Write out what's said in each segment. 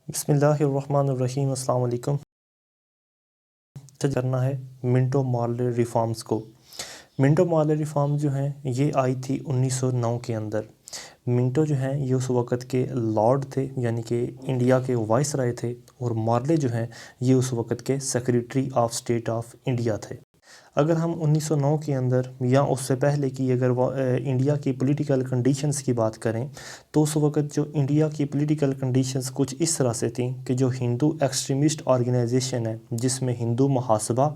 بسم اللہ الرحمن الرحیم۔ السلام علیکم۔ کرنا ہے منٹو مارلے ریفارمز کو۔ منٹو مارلے ریفارم جو ہیں یہ آئی تھی 1909 کے اندر۔ منٹو جو ہیں یہ اس وقت کے لارڈ تھے، یعنی کہ انڈیا کے وائس رائے تھے، اور مارلے جو ہیں یہ اس وقت کے secretary of state of India تھے۔ اگر ہم 1909 کے اندر یا اس سے پہلے کی اگر انڈیا کی پولیٹیکل کنڈیشنز کی بات کریں تو اس وقت جو انڈیا کی پولیٹیکل کنڈیشنز کچھ اس طرح سے تھیں کہ جو ہندو ایکسٹریمسٹ آرگنائزیشن ہے، جس میں ہندو محاسبہ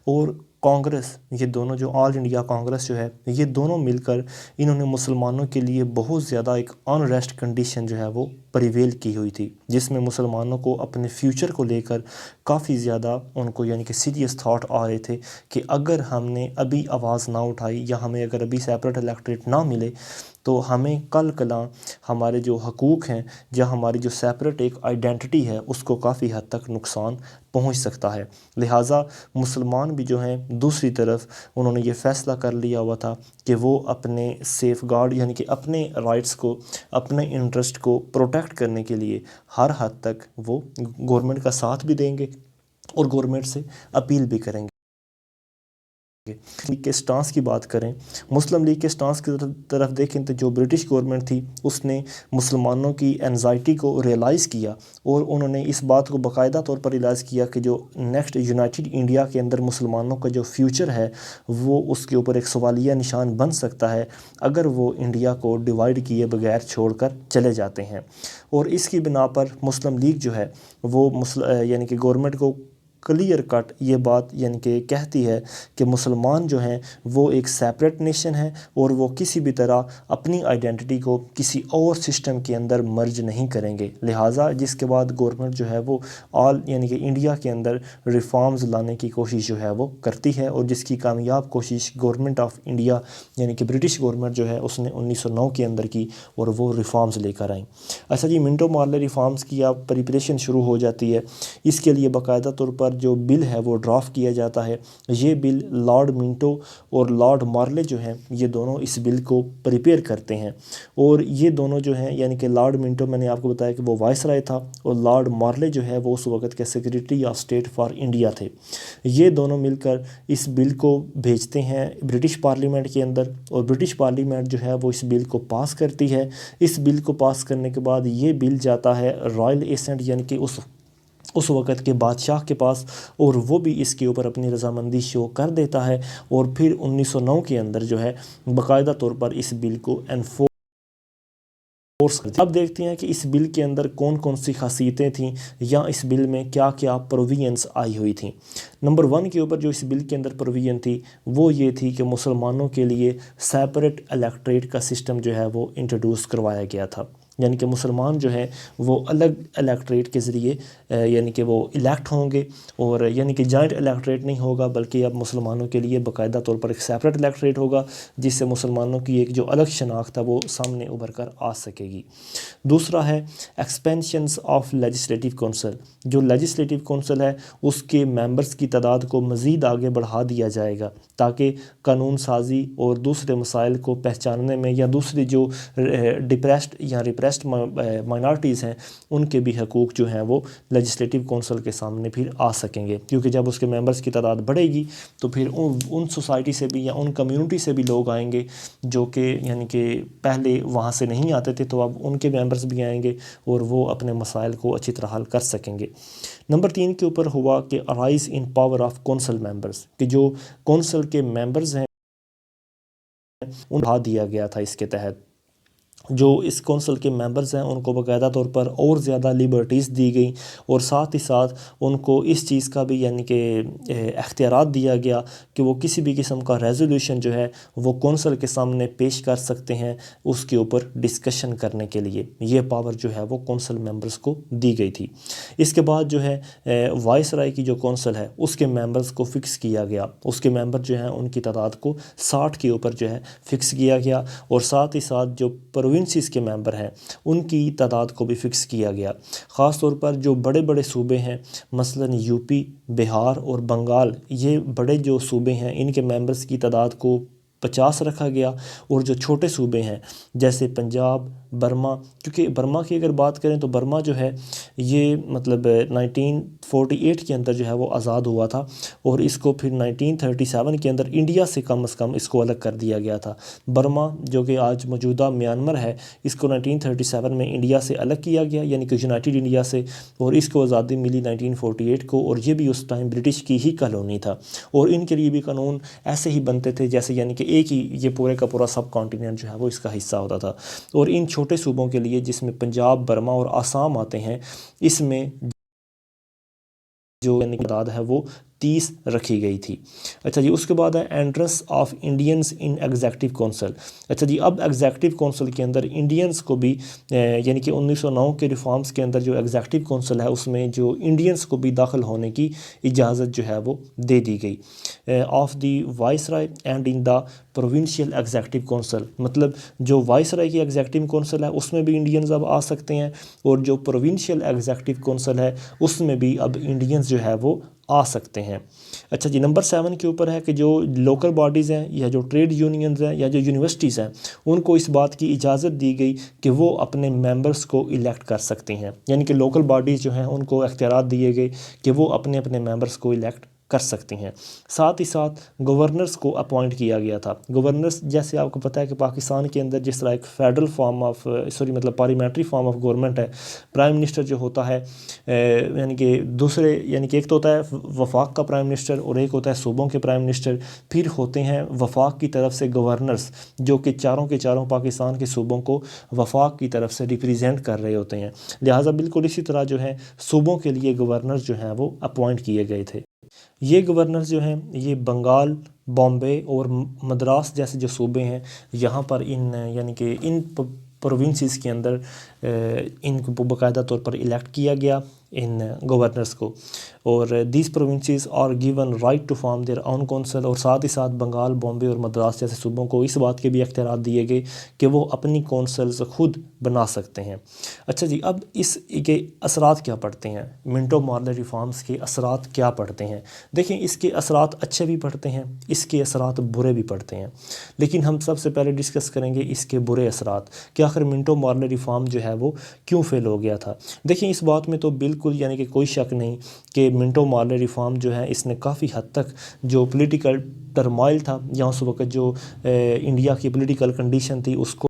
اور کانگریس، یہ دونوں جو آل انڈیا کانگریس جو ہے، یہ دونوں مل کر انہوں نے مسلمانوں کے لیے بہت زیادہ ایک انریسٹ کنڈیشن جو ہے وہ پریویل کی ہوئی تھی، جس میں مسلمانوں کو اپنے فیوچر کو لے کر کافی زیادہ ان کو یعنی کہ سیریس تھاٹ آ رہے تھے کہ اگر ہم نے ابھی آواز نہ اٹھائی یا ہمیں اگر ابھی سیپریٹ الیکٹریٹ نہ ملے تو ہمیں کل کلاں ہمارے جو حقوق ہیں یا ہماری جو سیپریٹ ایک آئیڈینٹی ہے اس کو کافی حد تک نقصان پہنچ سکتا ہے۔ لہٰذا مسلمان بھی جو ہیں دوسری طرف انہوں نے یہ فیصلہ کر لیا ہوا تھا کہ وہ اپنے سیف گارڈ یعنی کہ اپنے رائٹس کو، اپنے انٹرسٹ کو پروٹیکٹ کرنے کے لیے ہر حد تک وہ گورنمنٹ کا ساتھ بھی دیں گے اور گورنمنٹ سے اپیل بھی کریں گے۔ لیگ کے سٹانس کی بات کریں، مسلم لیگ کے سٹانس کی طرف دیکھیں تو جو برٹش گورنمنٹ تھی اس نے مسلمانوں کی انزائٹی کو ریئلائز کیا اور انہوں نے اس بات کو باقاعدہ طور پر ریئلائز کیا کہ جو نیکسٹ یونائٹڈ انڈیا کے اندر مسلمانوں کا جو فیوچر ہے وہ اس کے اوپر ایک سوالیہ نشان بن سکتا ہے اگر وہ انڈیا کو ڈیوائیڈ کیے بغیر چھوڑ کر چلے جاتے ہیں۔ اور اس کی بنا پر مسلم لیگ جو ہے وہ یعنی کہ گورنمنٹ کو کلیئر کٹ یہ بات یعنی کہ کہتی ہے کہ مسلمان جو ہیں وہ ایک سیپریٹ نیشن ہے اور وہ کسی بھی طرح اپنی آئیڈینٹی کو کسی اور سسٹم کے اندر مرج نہیں کریں گے۔ لہٰذا جس کے بعد گورنمنٹ جو ہے وہ یعنی کہ انڈیا کے اندر ریفارمز لانے کی کوشش جو ہے وہ کرتی ہے، اور جس کی کامیاب کوشش گورنمنٹ آف انڈیا یعنی کہ برٹش گورنمنٹ جو ہے اس نے 1909 کے اندر کی اور وہ ریفارمز لے کر آئیں۔ اچھا جی، منٹو مارلے ریفارمز کی اب پریپریشن شروع ہو جاتی ہے۔ اس کے لیے باقاعدہ طور پر جو بل ہے وہ ڈرافٹ کیا جاتا ہے۔ یہ بل لارڈ منٹو اور لارڈ مارلے جو ہیں یہ دونوں اس بل کو پریپیئر کرتے ہیں، اور یہ دونوں جو ہیں یعنی کہ لارڈ منٹو میں نے آپ کو بتایا کہ وہ وائس رائے تھا، اور لارڈ مارلے جو ہے وہ اس وقت کے secretary of state for India تھے۔ یہ دونوں مل کر اس بل کو بھیجتے ہیں برٹش پارلیمنٹ کے اندر، اور برٹش پارلیمنٹ جو ہے وہ اس بل کو پاس کرتی ہے۔ اس بل کو پاس کرنے کے بعد یہ بل جاتا ہے رائل ایسنٹ یعنی کہ اس وقت کے بادشاہ کے پاس، اور وہ بھی اس کے اوپر اپنی رضامندی شو کر دیتا ہے، اور پھر 1909 کے اندر جو ہے باقاعدہ طور پر اس بل کو انفورس کرتے ہیں۔ اب دیکھتے ہیں کہ اس بل کے اندر کون کون سی خاصیتیں تھیں یا اس بل میں کیا کیا پروویژنز آئی ہوئی تھیں۔ نمبر 1 کے اوپر جو اس بل کے اندر پروویژن تھی وہ یہ تھی کہ مسلمانوں کے لیے سیپریٹ الیکٹریٹ کا سسٹم جو ہے وہ انٹروڈیوس کروایا گیا تھا، یعنی کہ مسلمان جو ہیں وہ الگ الیکٹریٹ کے ذریعے یعنی کہ وہ الیکٹ ہوں گے، اور یعنی کہ جوائنٹ الیکٹریٹ نہیں ہوگا بلکہ اب مسلمانوں کے لیے باقاعدہ طور پر ایک سیپریٹ الیکٹریٹ ہوگا، جس سے مسلمانوں کی ایک جو الگ شناخت ہے وہ سامنے ابھر کر آ سکے گی۔ دوسرا ہے ایکسپینشنز آف لیجسلیٹو کونسل۔ جو لیجسلیٹو کونسل ہے اس کے ممبرز کی تعداد کو مزید آگے بڑھا دیا جائے گا تاکہ قانون سازی اور دوسرے مسائل کو پہچاننے میں یا دوسری جو ڈپریسڈ یا ریپریسڈ مائنارٹیز ہیں ان کے بھی حقوق جو ہیں وہ لیجسلیٹو کونسل کے سامنے پھر آ سکیں گے، کیونکہ جب اس کے ممبرز کی تعداد بڑھے گی تو پھر ان سوسائٹی سے بھی یا ان کمیونٹی سے بھی لوگ آئیں گے جو کہ یعنی کہ پہلے وہاں سے نہیں آتے تھے، تو اب ان کے ممبرز بھی آئیں گے اور وہ اپنے مسائل کو اچھی طرح حل کر سکیں گے۔ نمبر 3 کے اوپر ہوا کہ rise in power of council members, کہ جو کونسل کے ممبرز ہیں ان بڑھا دیا گیا تھا۔ اس کے تحت جو اس کونسل کے ممبرز ہیں ان کو باقاعدہ طور پر اور زیادہ لیبرٹیز دی گئیں، اور ساتھ ہی ساتھ ان کو اس چیز کا بھی یعنی کہ اختیارات دیا گیا کہ وہ کسی بھی قسم کا ریزولوشن جو ہے وہ کونسل کے سامنے پیش کر سکتے ہیں اس کے اوپر ڈسکشن کرنے کے لیے۔ یہ پاور جو ہے وہ کونسل ممبرز کو دی گئی تھی۔ اس کے بعد جو ہے وائس رائے کی جو کونسل ہے اس کے ممبرز کو فکس کیا گیا، اس کے ممبر جو ہیں ان کی تعداد کو 60 کے اوپر جو ہے فکس کیا گیا، اور ساتھ ہی ساتھ جو پروونسز کے ممبر ہیں ان کی تعداد کو بھی فکس کیا گیا۔ خاص طور پر جو بڑے بڑے صوبے ہیں مثلا یو پی، بہار اور بنگال، یہ بڑے جو صوبے ہیں ان کے ممبرز کی تعداد کو 50 رکھا گیا، اور جو چھوٹے صوبے ہیں جیسے پنجاب، برما، کیونکہ برما کی اگر بات کریں تو برما جو ہے یہ مطلب 1948 کے اندر جو ہے وہ آزاد ہوا تھا، اور اس کو پھر 1937 کے اندر انڈیا سے کم از کم اس کو الگ کر دیا گیا تھا۔ برما جو کہ آج موجودہ میانمار ہے، اس کو 1937 میں انڈیا سے الگ کیا گیا، یعنی کہ یونائٹڈ انڈیا سے، اور اس کو آزادی ملی 1948 کو، اور یہ بھی اس ٹائم برٹش کی ہی کالونی تھا، اور ان کے لیے بھی قانون ایسے ہی بنتے تھے جیسے یعنی کہ ایک ہی یہ پورے کا پورا سب کانٹیننٹ جو ہے وہ اس کا حصہ ہوتا تھا۔ اور ان چھوٹے صوبوں کے لیے جس میں پنجاب، برما اور آسام آتے ہیں، اس میں جو یعنی کہ تعداد ہے وہ 30 رکھی گئی تھی۔ اچھا جی، اس کے بعد ہے entrance of Indians in executive council. اچھا جی، اب ایگزیکٹو کونسل کے اندر انڈینز کو بھی یعنی کہ 1909 کے ریفارمز کے اندر جو ایگزیکٹو کونسل ہے اس میں جو انڈینز کو بھی داخل ہونے کی اجازت جو ہے وہ دے دی گئی۔ Of the viceroy and in the provincial executive council, مطلب جو وائس رائے کی ایگزیکٹو کونسل ہے اس میں بھی انڈینز اب آ سکتے ہیں، اور جو پروونشیل ایگزیکٹو کونسل ہے اس میں بھی اب انڈینز جو ہے وہ آ سکتے ہیں۔ اچھا جی، نمبر 7 کے اوپر ہے کہ جو لوکل باڈیز ہیں یا جو ٹریڈ یونینز ہیں یا جو یونیورسٹیز ہیں، ان کو اس بات کی اجازت دی گئی کہ وہ اپنے ممبرز کو الیکٹ کر سکتے ہیں، یعنی کہ لوکل باڈیز جو ہیں ان کو اختیارات دیے گئے کہ وہ اپنے اپنے ممبرز کو الیکٹ کر سکتی ہیں۔ ساتھ ہی ساتھ گورنرز کو اپوائنٹ کیا گیا تھا۔ گورنرز جیسے آپ کو پتہ ہے کہ پاکستان کے اندر جس طرح ایک فیڈرل فارم آف مطلب پارلیمنٹری فارم آف گورنمنٹ ہے، پرائم منسٹر جو ہوتا ہے یعنی کہ دوسرے یعنی کہ ایک تو ہوتا ہے وفاق کا پرائم منسٹر اور ایک ہوتا ہے صوبوں کے پرائم منسٹر، پھر ہوتے ہیں وفاق کی طرف سے گورنرز جو کہ چاروں کے چاروں پاکستان کے صوبوں کو وفاق کی طرف سے ریپریزنٹ کر رہے ہوتے ہیں، لہٰذا بالکل اسی طرح جو ہے صوبوں کے لیے گورنرز جو ہیں وہ اپوائنٹ کیے گئے تھے۔ یہ گورنرز جو ہیں یہ بنگال، بامبے اور مدراس جیسے جو صوبے ہیں یہاں پر یعنی کہ ان پروونسز کے اندر ان کو باقاعدہ طور پر الیکٹ کیا گیا ان گورنرز کو، اور these provinces are given right to form their own council, اور ساتھ ہی ساتھ بنگال، بامبے اور مدراس جیسے صوبوں کو اس بات کے بھی اختیارات دیے گئے کہ وہ اپنی کونسلز خود بنا سکتے ہیں۔ اچھا جی، اب اس کے اثرات کیا پڑتے ہیں، منٹو مارلے ریفارمز کے اثرات کیا پڑتے ہیں؟ دیکھیں، اس کے اثرات اچھے بھی پڑتے ہیں، اس کے اثرات برے بھی پڑتے ہیں، لیکن ہم سب سے پہلے ڈسکس کریں گے اس کے برے اثرات کہ آخر منٹو مارلے ریفارم جو ہے وہ کیوں فیل ہو گیا تھا۔ دیکھیں، اس بات میں تو بالکل یعنی کہ کوئی شک نہیں کہ منٹو مارلے ریفارم جو ہے اس نے کافی حد تک جو پولیٹیکل ٹرمائل تھا یا اس وقت جو انڈیا کی پولیٹیکل کنڈیشن تھی اس کو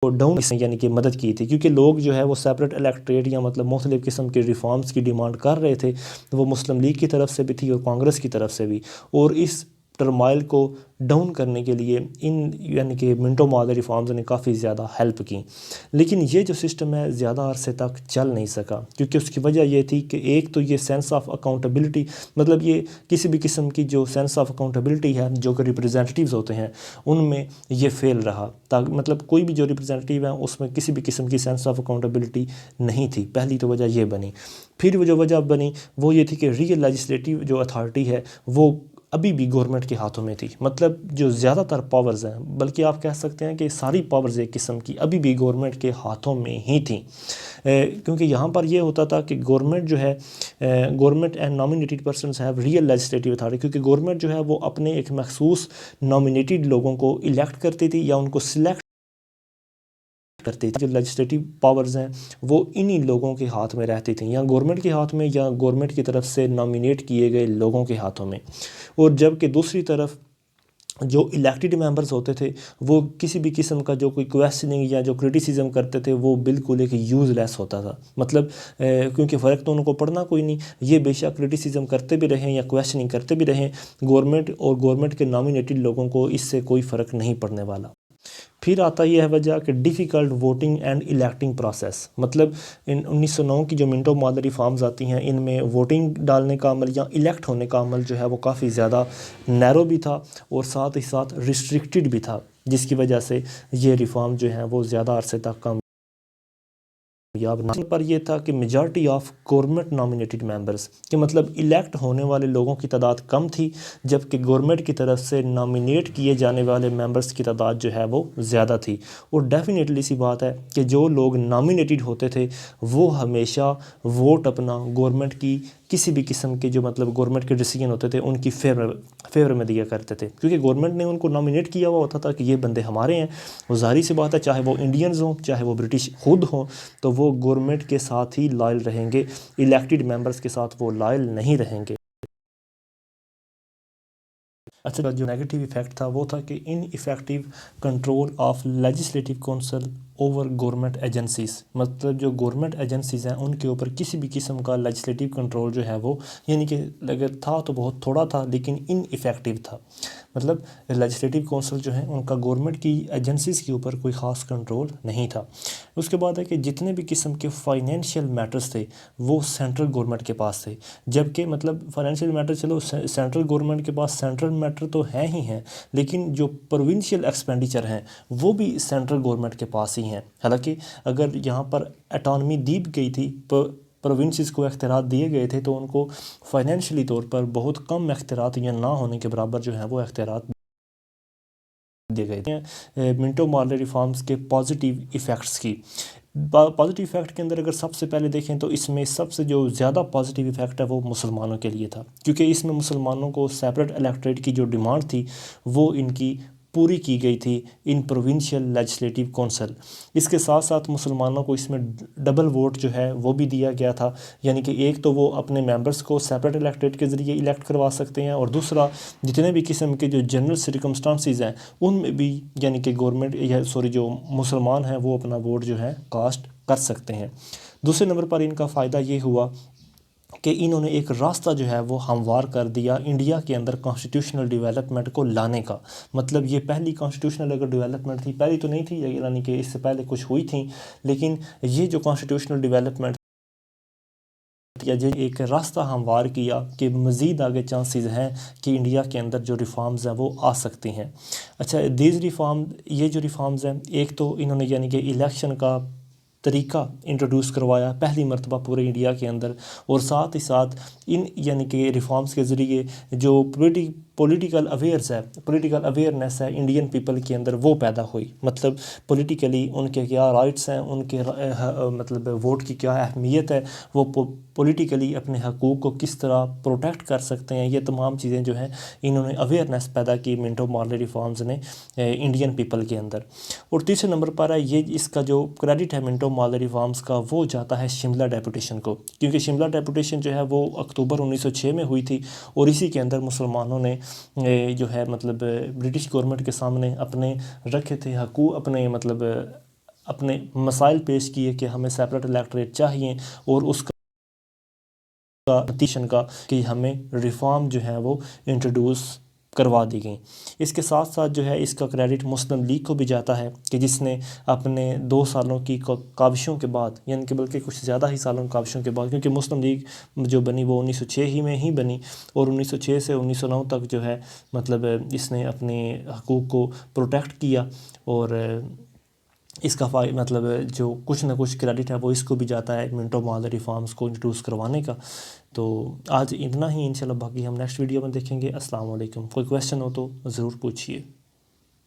ڈاؤن یعنی کہ مدد کی تھی، کیونکہ لوگ جو ہے وہ سیپریٹ الیکٹریٹ یا مطلب مختلف قسم کے ریفارمز کی ڈیمانڈ کر رہے تھے، وہ مسلم لیگ کی طرف سے بھی تھی اور کانگریس کی طرف سے بھی، اور اس ٹرمائل کو ڈاؤن کرنے کے لیے ان یعنی کہ منٹو مارلے ریفارمز نے کافی زیادہ ہیلپ کی، لیکن یہ جو سسٹم ہے زیادہ عرصے تک چل نہیں سکا، کیونکہ اس کی وجہ یہ تھی کہ ایک تو یہ سینس آف اکاؤنٹیبلٹی، مطلب یہ کسی بھی قسم کی جو سینس آف اکاؤنٹیبلٹی ہے جو کہ ریپریزنٹیوز ہوتے ہیں ان میں یہ فیل رہا، تاکہ مطلب کوئی بھی جو ریپریزنٹیو ہے اس میں کسی بھی قسم کی سینس آف اکاؤنٹیبلٹی نہیں تھی، پہلی تو وجہ یہ بنی۔ پھر وہ جو وجہ بنی وہ یہ تھی کہ ریئل لیجسلیٹو جو اتھارٹی ہے وہ ابھی بھی گورنمنٹ کے ہاتھوں میں تھی، مطلب جو زیادہ تر پاورز ہیں، بلکہ آپ کہہ سکتے ہیں کہ ساری پاورز ایک قسم کی ابھی بھی گورنمنٹ کے ہاتھوں میں ہی تھیں، کیونکہ یہاں پر یہ ہوتا تھا کہ گورنمنٹ جو ہے government and nominated persons have real legislative authority, کیونکہ گورنمنٹ جو ہے وہ اپنے ایک مخصوص نامینیٹڈ لوگوں کو الیکٹ کرتی تھی یا ان کو سلیکٹ کرتی تھی۔ جو لیجسلیٹو پاورز ہیں وہ انہی لوگوں کے ہاتھ میں رہتی تھیں، یا گورنمنٹ کے ہاتھ میں یا گورنمنٹ کی طرف سے نامینیٹ کیے گئے لوگوں کے ہاتھوں میں، اور جبکہ دوسری طرف جو الیکٹڈ ممبرز ہوتے تھے وہ کسی بھی قسم کا جو کوئی کویسچننگ یا جو کرٹیسزم کرتے تھے وہ بالکل ایک یوز لیس ہوتا تھا، مطلب کیونکہ فرق تو ان کو پڑنا کوئی نہیں، یہ بے شک کرٹیسزم کرتے بھی رہیں یا کویسچننگ کرتے بھی رہیں، گورنمنٹ اور گورنمنٹ کے نامینیٹڈ لوگوں کو اس سے کوئی فرق نہیں پڑنے والا۔ پھر آتا یہ ہے وجہ کہ ڈیفیکلٹ ووٹنگ اینڈ الیکٹنگ پروسیس، مطلب 1909 کی جو منٹو مارلے ریفارمز آتی ہیں ان میں ووٹنگ ڈالنے کا عمل یا الیکٹ ہونے کا عمل جو ہے وہ کافی زیادہ نیرو بھی تھا اور ساتھ ہی ساتھ ریسٹرکٹڈ بھی تھا، جس کی وجہ سے یہ ریفارم جو ہیں وہ زیادہ عرصے تک کامیاب پر یہ تھا کہ majority of government nominated members کہ مطلب الیکٹ ہونے والے لوگوں کی تعداد کم تھی، جبکہ گورنمنٹ کی طرف سے نامینیٹ کیے جانے والے ممبرز کی تعداد جو ہے وہ زیادہ تھی، اور ڈیفینیٹلی سی بات ہے کہ جو لوگ نامینیٹڈ ہوتے تھے وہ ہمیشہ ووٹ اپنا گورنمنٹ کی کسی بھی قسم کے جو مطلب گورنمنٹ کے ڈیسیجن ہوتے تھے ان کی فیور میں دیا کرتے تھے، کیونکہ گورنمنٹ نے ان کو نامینیٹ کیا ہوا ہوتا تھا کہ یہ بندے ہمارے ہیں. وہ ظاہری سی بات ہے، چاہے وہ انڈینز ہوں چاہے وہ برٹش خود ہوں، تو وہ گورنمنٹ کے ساتھ ہی لائل رہیں گے، الیکٹڈ ممبرز کے ساتھ وہ لائل نہیں رہیں گے. اچھا، جو نیگیٹو ایفیکٹ تھا وہ تھا کہ an effective control of legislative council over government agencies, مطلب جو گورنمنٹ ایجنسیز ہیں ان کے اوپر کسی بھی قسم کا لیجسلیٹو کنٹرول جو ہے وہ، یعنی کہ اگر تھا تو بہت تھوڑا تھا لیکن ان ایفیکٹیو تھا. مطلب لیجسلیٹو کونسل جو ہیں ان کا گورنمنٹ کی ایجنسیز کے اوپر کوئی خاص کنٹرول نہیں تھا. اس کے بعد ہے کہ جتنے بھی قسم کے فائنینشیل میٹرز تھے وہ سینٹرل گورنمنٹ کے پاس تھے، جبکہ مطلب فائنینشیل میٹر چلو سینٹرل گورنمنٹ کے پاس سینٹرل میٹر تو ہیں ہی ہیں، لیکن جو پروونشیل ایکسپینڈیچر ہیں وہ بھی سینٹرل گورنمنٹ کے پاس ہی ہیں. حالانکہ اگر یہاں پر اٹانومی دی گئی تھی، پروونسز کو اختیارات دیے گئے تھے، تو ان کو فائنینشلی طور پر بہت کم اختیارات یا نہ ہونے کے برابر جو ہیں وہ اختیارات دیے گئے تھے. منٹو مارلے ریفارمز کے پازیٹیو ایفیکٹس کی پازیٹیو ایفیکٹ کے اندر اگر سب سے پہلے دیکھیں تو اس میں سب سے جو زیادہ پازیٹیو ایفیکٹ ہے وہ مسلمانوں کے لیے تھا، کیونکہ اس میں مسلمانوں کو سیپریٹ الیکٹریٹ کی جو ڈیمانڈ تھی وہ ان کی پوری کی گئی تھی ان پروونشیل لیجسلیٹو کونسل. اس کے ساتھ ساتھ مسلمانوں کو اس میں ڈبل ووٹ جو ہے وہ بھی دیا گیا تھا، یعنی کہ ایک تو وہ اپنے ممبرز کو سیپریٹ الیکٹریٹ کے ذریعے الیکٹ کروا سکتے ہیں، اور دوسرا جتنے بھی قسم کے جو جنرل سرکمسٹانسز ہیں ان میں بھی یعنی کہ جو مسلمان ہیں وہ اپنا ووٹ جو ہے کاسٹ کر سکتے ہیں. دوسرے نمبر پر ان کا فائدہ یہ ہوا کہ انہوں نے ایک راستہ جو ہے وہ ہموار کر دیا انڈیا کے اندر کانسٹیٹیوشنل ڈیولپمنٹ کو لانے کا. مطلب یہ پہلی کانسٹیٹیوشنل اگر ڈیولپمنٹ تھی، پہلی تو نہیں تھی یعنی کہ اس سے پہلے کچھ ہوئی تھیں، لیکن یہ جو کانسٹیٹیوشنل ڈیولپمنٹ یا ایک راستہ ہموار کیا کہ مزید آگے چانسز ہیں کہ انڈیا کے اندر جو ریفارمز ہیں وہ آ سکتی ہیں. اچھا، یہ جو ریفارمز ہیں، ایک تو انہوں نے یعنی کہ الیکشن کا طریقہ انٹروڈیوس کروایا پہلی مرتبہ پورے انڈیا کے اندر، اور ساتھ ہی ساتھ ان یعنی کہ ریفارمز کے ذریعے جو پولیٹیکل اویئرنیس ہے انڈین پیپل کے اندر وہ پیدا ہوئی. مطلب پولیٹیکلی ان کے کیا رائٹس ہیں، ان کے مطلب ووٹ کی کیا اہمیت ہے، وہ پولیٹیکلی اپنے حقوق کو کس طرح پروٹیکٹ کر سکتے ہیں، یہ تمام چیزیں جو ہیں انہوں نے اویئرنیس پیدا کی منٹو مارلے ریفارمز نے انڈین پیپل کے اندر. اور تیسرے نمبر پر ہے یہ اس کا جو کریڈٹ ہے منٹو مارلے ریفارمز کا وہ جاتا ہے شملہ ڈیپوٹیشن کو، کیونکہ شملہ ڈیپوٹیشن جو ہے وہ اکتوبر 1906 میں ہوئی تھی، اور اسی کے اندر مسلمانوں نے جو ہے مطلب برٹش گورنمنٹ کے سامنے اپنے رکھے تھے حقوق، اپنے مسائل پیش کیے کہ ہمیں سیپریٹ الیکٹریٹ چاہیے، اور اس کا نتیجہ کہ ہمیں ریفارم جو ہے وہ انٹروڈیوس کروا دی گئیں. اس کے ساتھ ساتھ جو ہے اس کا کریڈٹ مسلم لیگ کو بھی جاتا ہے کہ جس نے اپنے 2 سالوں کی کاوشوں کے بعد، یعنی کہ بلکہ کچھ زیادہ ہی سالوں کی کاوشوں کے بعد، کیونکہ مسلم لیگ جو بنی وہ 1906 ہی میں ہی بنی، اور 1906 سے 1909 تک جو ہے مطلب اس نے اپنے حقوق کو پروٹیکٹ کیا، اور اس کا مطلب جو کچھ نہ کچھ کریڈٹ ہے وہ اس کو بھی جاتا ہے منٹو مارلے ریفارمز کو انٹروڈیوس کروانے کا. تو آج اتنا ہی، انشاءاللہ باقی ہم نیکسٹ ویڈیو میں دیکھیں گے. السلام علیکم. کوئی کویسچن ہو تو ضرور پوچھیے.